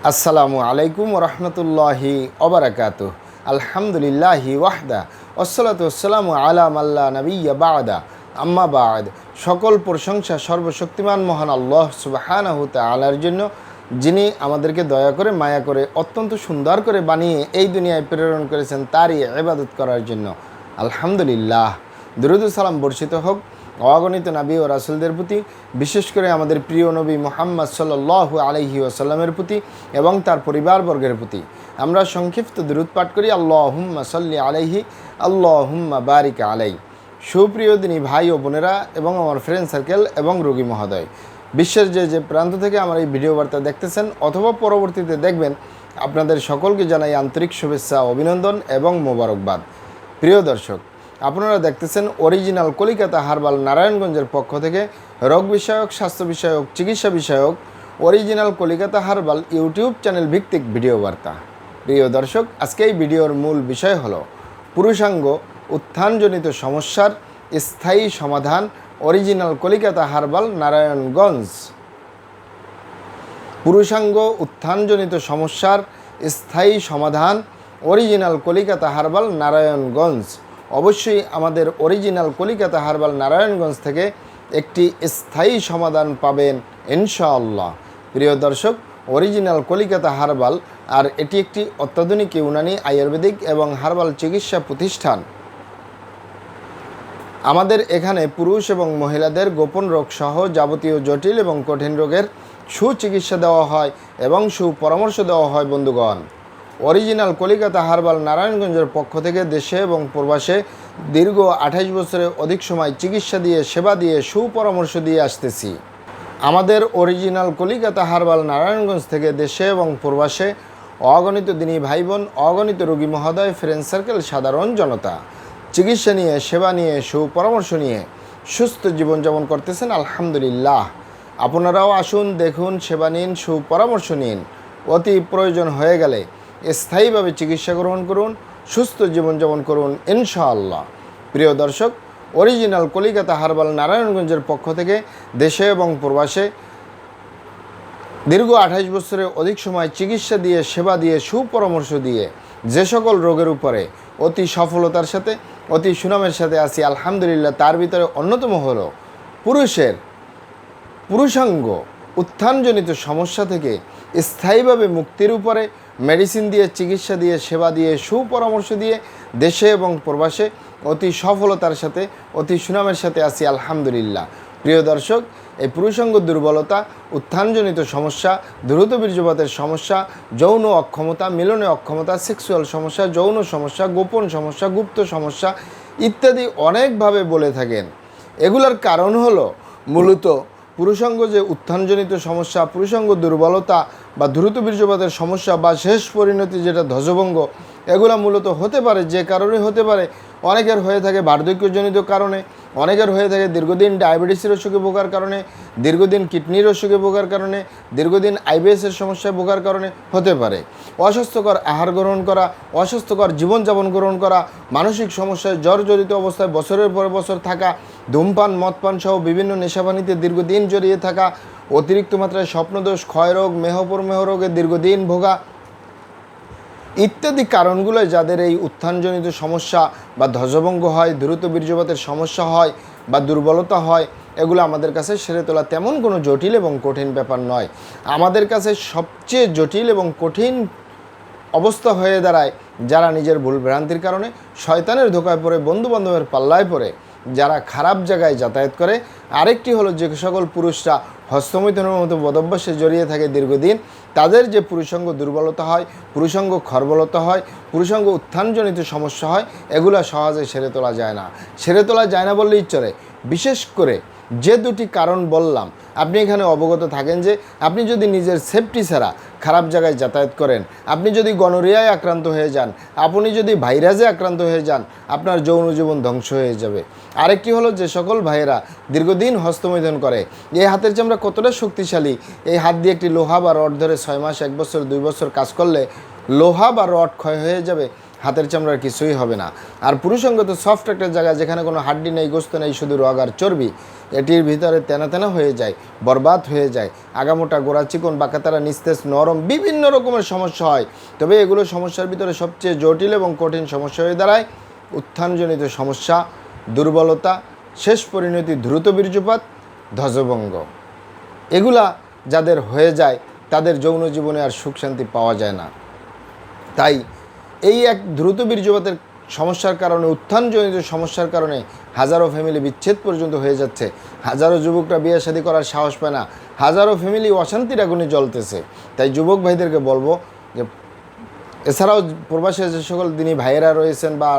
আসসালামু আলাইকুম রহমতুল্লাহি ওবারাকাতুহ। আলহামদুলিল্লাহি ওয়াহদা ওয়াসসালাতু ওয়াসসালামু আলা মাল্লা নাবিয়্যা বা'দা আম্মা বা'দ। সকল প্রশংসা সর্বশক্তিমান মহান আল্লাহ সুবহানাহু তাআলার জন্য, যিনি আমাদেরকে দয়া করে মায়া করে অত্যন্ত সুন্দর করে বানিয়ে এই দুনিয়ায় প্রেরণ করেছেন তারই ইবাদত করার জন্য। আলহামদুলিল্লাহ। দুরূদ ও সালাম বর্ষিত হোক অগণিত নবী ও রাসূলদের প্রতি, বিশেষ করে আমাদের প্রিয় নবী মুহাম্মদ সাল্লাল্লাহু আলাইহি ওয়াসাল্লামের প্রতি এবং তার পরিবারবর্গের প্রতি। আমরা সংক্ষিপ্ত দুরূদ পাঠ করি, আল্লাহুম্মা সাল্লি আলাইহি, আল্লাহুম্মা বারিক আলাই। সুপ্রিয় দিনী ভাই ও বোনেরা এবং আমার ফ্রেন্ড সার্কেল এবং রোগী মহোদয়, বিশ্বের যে প্রান্ত থেকে আমার এই ভিডিও বার্তা দেখতেছেন অথবা পরবর্তীতে দেখবেন, আপনাদের সকলকে জানাই আন্তরিক শুভেচ্ছা, অভিনন্দন এবং মোবারকবাদ। প্রিয় দর্শক, আপনারা দেখতেছেন অরিজিনাল কলিকাতা হার্বাল নারায়ণগঞ্জের পক্ষ থেকে রোগ বিষয়ক, স্বাস্থ্য বিষয়ক, চিকিৎসা বিষয়ক original Kolkata herbal YouTube channel ভিত্তিক ভিডিও বার্তা। প্রিয় দর্শক, আজকে এই ভিডিওর মূল বিষয় হলো পুরুষাঙ্গ উত্থানজনিত সমস্যার স্থায়ী সমাধান, অরিজিনাল কলিকাতা হার্বাল নারায়ণগঞ্জ। পুরুষাঙ্গ উত্থানজনিত সমস্যার স্থায়ী সমাধান, অরিজিনাল কলিকাতা হার্বাল নারায়ণগঞ্জ। অবশ্যই আমাদের অরিজিনাল কলিকাতা হার্বাল নারায়ণগঞ্জ থেকে একটি স্থায়ী সমাধান পাবেন ইনশাআল্লাহ। প্রিয় দর্শক, অরিজিনাল কলিকাতা হার্বাল আর এটি একটি অত্যাধুনিক ইউনানি, আয়ুর্বেদিক এবং হার্বাল চিকিৎসা প্রতিষ্ঠান। আমাদের এখানে পুরুষ এবং মহিলাদের গোপন রোগ সহ যাবতীয় জটিল এবং কঠিন রোগের সুচিকিৎসা দেওয়া হয় এবং সুপরামর্শ দেওয়া হয়। বন্ধুগণ, অরিজিনাল কলিকাতা হার্বাল নারায়ণগঞ্জের পক্ষ থেকে দেশে এবং প্রবাসে দীর্ঘ 28 বছরের অধিক সময় চিকিৎসা দিয়ে, সেবা দিয়ে, সুপরামর্শ দিয়ে আসতেছি। আমাদের অরিজিনাল কলিকাতা হার্বাল নারায়ণগঞ্জ থেকে দেশে এবং প্রবাসে অগণিত দিনী ভাই বোন, অগণিত রোগী মহোদয়, ফ্রেন্ড সার্কেল, সাধারণ জনতা চিকিৎসা নিয়ে, সেবা নিয়ে, সুপরামর্শ নিয়ে সুস্থ জীবনযাপন করতেছেন। আলহামদুলিল্লাহ। আপনারাও আসুন, দেখুন, সেবা নিন, সুপরামর্শ নিন। অতি প্রয়োজন হয়ে গেলে স্থায়ীভাবে চিকিৎসা গ্রহণ করুন, সুস্থ জীবনযাপন করুন ইনশাআল্লাহ। প্রিয় দর্শক, অরিজিনাল কলিকাতা হার্বাল নারায়ণগঞ্জের পক্ষ থেকে দেশে এবং প্রবাসে দীর্ঘ 28 বছরের অধিক সময় চিকিৎসা দিয়ে, সেবা দিয়ে, সুপরামর্শ দিয়ে যে সকল রোগের উপরে অতি সফলতার সাথে, অতি সুনামের সাথে আছি আলহামদুলিল্লাহ, তার ভিতরে অন্যতম হলো পুরুষাঙ্গ উত্থানজনিত সমস্যা থেকে স্থায়ীভাবে মুক্তির উপরে মেডিসিন দিয়ে, চিকিৎসা দিয়ে, সেবা দিয়ে, সুপরামর্শ দিয়ে দেশে এবং প্রবাসে অতি সফলতার সাথে, অতি সুনামের সাথে আছি আলহামদুলিল্লাহ। প্রিয় দর্শক, এই পুরুষাঙ্গ দুর্বলতা, উত্থানজনিত সমস্যা, দ্রুত বীর্যপাতের সমস্যা, যৌন অক্ষমতা, মিলনে অক্ষমতা, সেক্সুয়াল সমস্যা, যৌন সমস্যা, গোপন সমস্যা, গুপ্ত সমস্যা ইত্যাদি অনেকভাবে বলে থাকেন। এগুলোর কারণ হলো মূলত পুরুষাঙ্গ যে উত্থানজনিত সমস্যা, পুরুষাঙ্গ দুর্বলতা বা দ্রুত বীর্যপাতের সমস্যা বা শেষ পরিণতি যেটা ধ্বজভঙ্গ, এগুলো মূলত হতে পারে যে কারণে হতে পারে। অনেকের হয়ে থাকে বার্ধক্যজনিত কারণে, অনেকের হয়ে থাকে দীর্ঘদিন ডায়াবেটিসের অসুখে ভোগার কারণে, দীর্ঘদিন কিডনির অসুখে ভোগার কারণে, দীর্ঘদিন আইবিএসের সমস্যায় ভোগার কারণে হতে পারে। অস্বাস্থ্যকর আহার গ্রহণ করা, অস্বাস্থ্যকর জীবনযাপন গ্রহণ করা, মানসিক সমস্যায় জর্জরিত অবস্থায় বছরের পর বছর থাকা, ধূমপান, মদপান সহ বিভিন্ন নেশাপানিতে দীর্ঘদিন জড়িয়ে থাকা, অতিরিক্ত মাত্রায় স্বপ্নদোষ, ক্ষয়রোগ, মেহপ্রমেহ রোগে দীর্ঘদিন ভোগা ইত্যাদি কারণগুলোয় যাদের এই উত্থানজনিত সমস্যা বা ধ্বজভঙ্গ হয়, দ্রুত বীর্যপাতের সমস্যা হয় বা দুর্বলতা হয়, এগুলো আমাদের কাছে সেরে তোলা তেমন কোনো জটিল এবং কঠিন ব্যাপার নয়। আমাদের কাছে সবচেয়ে জটিল এবং কঠিন অবস্থা হয়ে দাঁড়ায় যারা নিজের ভুল ভ্রান্তির কারণে শয়তানের ধোকায় পড়ে, বন্ধুবান্ধবের পাল্লায় পড়ে, যারা খারাপ জায়গায় যাতায়াত করে। আরেকটি হলো যে সকল পুরুষরা হস্তমৈথুনের মতো বদভ্যাসে জড়িয়ে থাকে দীর্ঘদিন, তাদের যে পুরুষাঙ্গ দুর্বলতা হয়, পুরুষাঙ্গ খর্বলতা হয়, পুরুষাঙ্গ উত্থানজনিত সমস্যা হয়, এগুলো সহজে সেরে তোলা যায় না। সেরে তোলা যায় না বললেই চলে। বিশেষ করে যে দুটি কারণ বললাম, আপনি এখানে অবগত থাকেন যে আপনি যদি নিজের সেফটি ছাড়া খারাপ জায়গায় যাতায়াত করেন, আপনি যদি গনোরিয়ায় আক্রান্ত হয়ে যান, আপনি যদি ভাইরাসে আক্রান্ত হয়ে যান, আপনার যৌন জীবন ধ্বংস হয়ে যাবে। আরেকটি হলো যে সকল ভাইয়েরা দীর্ঘদিন হস্তমৈথুন করে। এই হাতের চামড়া কতটা শক্তিশালী, এই হাত দিয়ে একটি লোহা বা রড ধরে 6 মাস, 1 বছর, 2 বছর কাজ করলে লোহা বা রড ক্ষয় হয়ে যাবে, হাতের চামড়ার কিছুই হবে না। আর পুরুষাঙ্গ তো সফট একটা জায়গা, যেখানে কোনো হাড্ডি নেই, গোস্ত নেই, শুধু রগ আর চর্বি। এটির ভিতরে তেনা তেনা হয়ে যায়, বরবাদ হয়ে যায়, আগামোটা, গোড়া চিকন, বাঁকাতারা, নিস্তেজ, নরম, বিভিন্ন রকমের সমস্যা হয়। তবে এগুলো সমস্যার ভিতরে সবচেয়ে জটিল এবং কঠিন সমস্যা হয়ে দাঁড়ায় উত্থানজনিত সমস্যা, দুর্বলতা, শেষ পরিণতি দ্রুত বীর্যপাত, ধ্বজভঙ্গ। এগুলা যাদের হয়ে যায় তাদের যৌন জীবনে আর সুখ শান্তি পাওয়া যায় না। তাই এই এক দ্রুত বীর্যপাতের সমস্যার কারণে, উত্থানজনিত সমস্যার কারণে হাজারো ফ্যামিলি বিচ্ছেদ পর্যন্ত হয়ে যাচ্ছে। হাজারো যুবকরা বিয়ে শাদী করার সাহস পায় না, হাজারো ফ্যামিলি অশান্তির আগুনে জ্বলতেছে। তাই যুবক ভাইদেরকে বলবো যে, এছাড়াও প্রবাসে যে সকল দিনী ভাইয়েরা রয়েছেন বা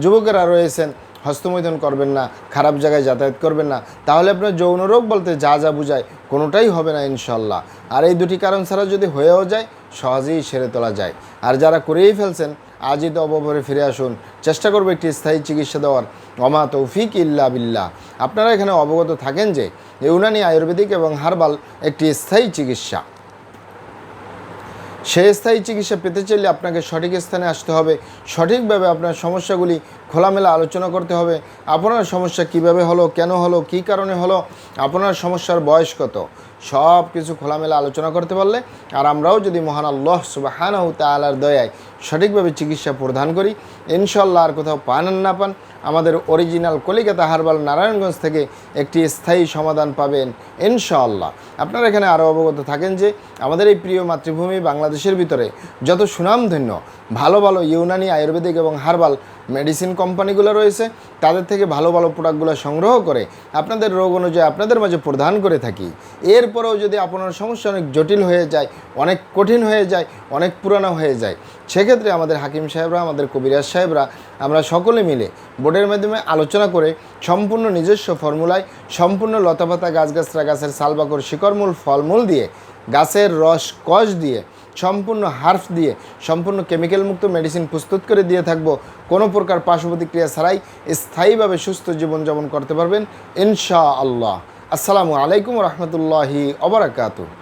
যুবকেরা রয়েছেন, হস্তমৈথুন করবেন না, খারাপ জায়গায় যাতায়াত করবেন না, তাহলে আপনার যৌন রোগ বলতে যা যা বুঝায় কোনোটাই হবে না ইনশাল্লাহ। আর এই দুটি কারণ ছাড়া যদি হয়েও যায়, সহজেই সেরে তোলা যায়। আর যারা করেই ফেলছেন, আজই তো অবভরে ফিরে আসুন, চেষ্টা করবো একটি স্থায়ী চিকিৎসা দেওয়ার। ওমা তৌফিক ইল্লা বিল্লাহ। আপনারা এখানে অবগত থাকেন যে ইউনানি, আয়ুর্বেদিক এবং হার্বাল একটি স্থায়ী চিকিৎসা। সেই স্থায়ী চিকিৎসা পেতে চাইলে আপনাকে সঠিক স্থানে আসতে হবে, সঠিকভাবে আপনার সমস্যাগুলি খোলামেলা আলোচনা করতে হবে। আপনার সমস্যা কিভাবে হলো, কেন হলো, কী কারণে হলো, আপনার সমস্যার বয়স কত, সব কিছু খোলামেলা আলোচনা করতে পারলে, আর আমরাও যদি মহান আল্লাহ সুবহানাহু তাআলার দয়ায় সঠিকভাবে চিকিৎসা প্রদান করি, ইনশাল্লাহ আর কোথাও পান আর না পান, আমাদের অরিজিনাল কলিকাতা হার্বাল নারায়ণগঞ্জ থেকে একটি স্থায়ী সমাধান পাবেন ইনশাআল্লাহ। আপনারা এখানে আরও অবগত থাকেন যে আমাদের এই প্রিয় মাতৃভূমি বাংলাদেশের ভিতরে যত সুনামধন্য ভালো ভালো ইউনানি, আয়ুর্বেদিক এবং হার্বাল মেডিসিন কোম্পানিগুলো রয়েছে, তাদের থেকে ভালো ভালো প্রোডাক্টগুলো সংগ্রহ করে আপনাদের রোগ অনুযায়ী আপনাদের মাঝে প্রদান করে থাকি। এরপরেও যদি আপনার সমস্যা অনেক জটিল হয়ে যায়, অনেক কঠিন হয়ে যায়, অনেক পুরানো হয়ে যায়, সেক্ষেত্রে আমাদের হাকিম সাহেবরা, আমাদের কবিরাজ সাহেবরা, আমরা সকলে মিলে বোর্ডের মাধ্যমে আলোচনা করে সম্পূর্ণ নিজস্ব ফর্মুলায়, সম্পূর্ণ লতাপাতা, গাছগাছরা, গাছের সালবাকর, শিকড়মূল, ফলমূল দিয়ে, গাছের রস কষ দিয়ে, সম্পূর্ণ হার্ফ দিয়ে, সম্পূর্ণ কেমিক্যাল মুক্ত মেডিসিন প্রস্তুত করে দিয়ে থাকবো। কোনো প্রকার পার্শ্ব প্রতিক্রিয়া ছাড়াই স্থায়ীভাবে সুস্থ জীবনযাপন করতে পারবেন ইনশাআল্লাহ। আসসালামু আলাইকুম রহমতুল্লাহি ওয়া বারাকাতুহু।